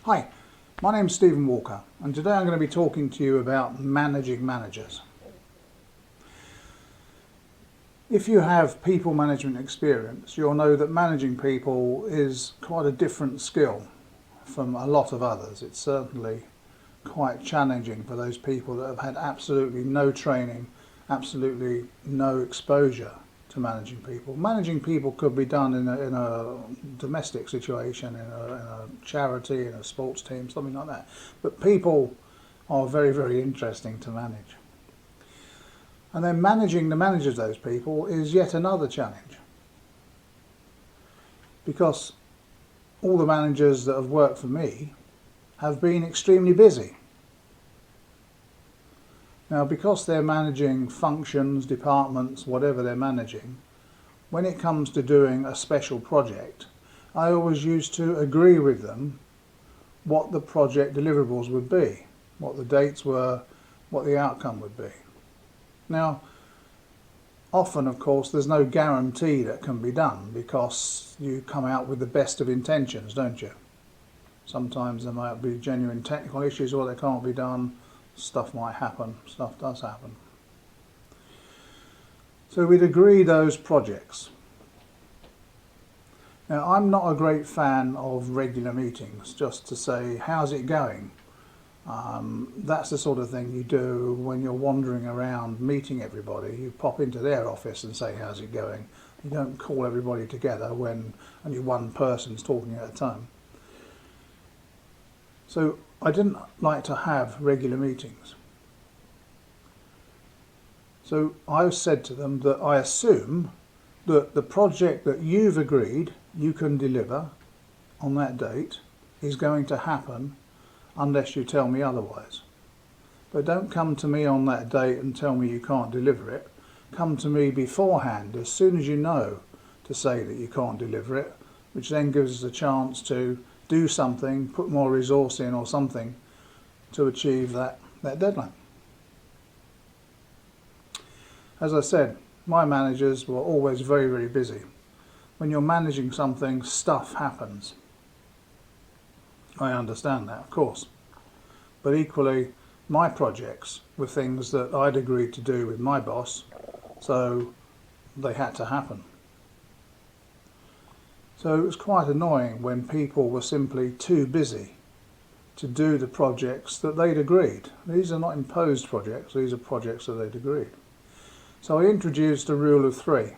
Hi, my name's Stephen Walker, and today I'm going to be talking to you about managing managers. If you have people management experience, you'll know that managing people is quite a different skill from a lot of others. It's certainly quite challenging for those people that have had absolutely no training, absolutely no exposure to managing people. Managing people could be done in a domestic situation, in a charity, in a sports team, something like that. But people are very, very interesting to manage. And then managing the managers of those people is yet another challenge. Because all the managers that have worked for me have been extremely busy. Now, because they're managing functions, departments, whatever they're managing, when it comes to doing a special project, I always used to agree with them what the project deliverables would be, what the dates were, what the outcome would be. Now, often, of course, there's no guarantee that can be done because you come out with the best of intentions, don't you? Sometimes there might be genuine technical issues or they can't be done. Stuff might happen, stuff does happen. So we'd agree those projects. Now, I'm not a great fan of regular meetings, just to say, how's it going? That's the sort of thing you do when you're wandering around meeting everybody. You pop into their office and say, how's it going? You don't call everybody together when only one person's talking at a time. So I didn't like to have regular meetings. So I said to them that I assume that the project that you've agreed you can deliver on that date is going to happen unless you tell me otherwise. But don't come to me on that date and tell me you can't deliver it. Come to me beforehand, as soon as you know, to say that you can't deliver it, which then gives us a chance to do something, put more resource in or something to achieve that deadline. As I said, my managers were always very, very busy. When you're managing something, stuff happens. I understand that, of course. But equally, my projects were things that I'd agreed to do with my boss, so they had to happen. So it was quite annoying when people were simply too busy to do the projects that they'd agreed. These are not imposed projects, these are projects that they'd agreed. So I introduced a rule of three.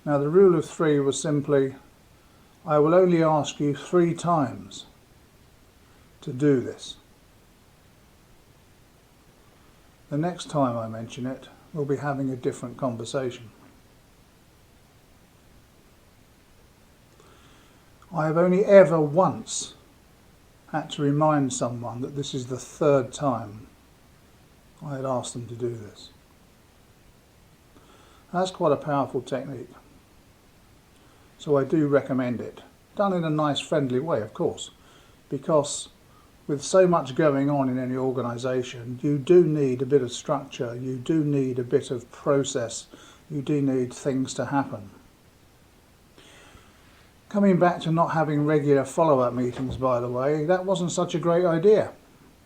Now the rule of three was simply, I will only ask you 3 times to do this. The next time I mention it, we'll be having a different conversation. I have only ever once had to remind someone that this is the 3rd time I had asked them to do this. That's quite a powerful technique. So I do recommend it. Done in a nice friendly way, of course, because with so much going on in any organisation, you do need a bit of structure, you do need a bit of process, you do need things to happen. Coming back to not having regular follow-up meetings, by the way, that wasn't such a great idea,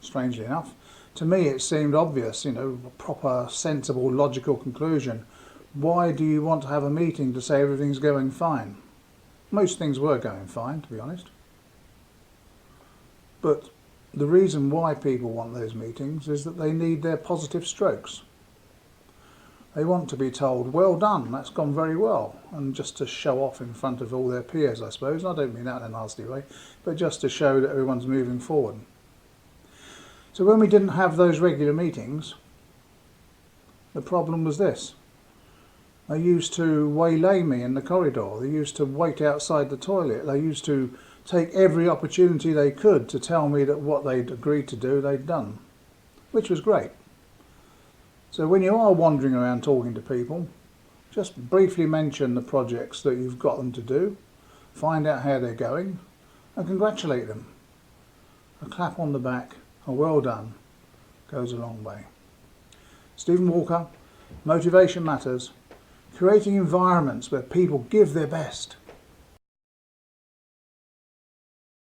strangely enough. To me it seemed obvious, a proper, sensible, logical conclusion. Why do you want to have a meeting to say everything's going fine? Most things were going fine, to be honest. But the reason why people want those meetings is that they need their positive strokes. They want to be told, well done, that's gone very well, and just to show off in front of all their peers, I suppose. I don't mean that in a nasty way, but just to show that everyone's moving forward. So when we didn't have those regular meetings, the problem was this. They used to waylay me in the corridor, they used to wait outside the toilet, they used to take every opportunity they could to tell me that what they'd agreed to do, they'd done, which was great. So when you are wandering around talking to people, just briefly mention the projects that you've got them to do, find out how they're going, and congratulate them. A clap on the back, a well done, goes a long way. Stephen Walker, Motivation Matters, creating environments where people give their best.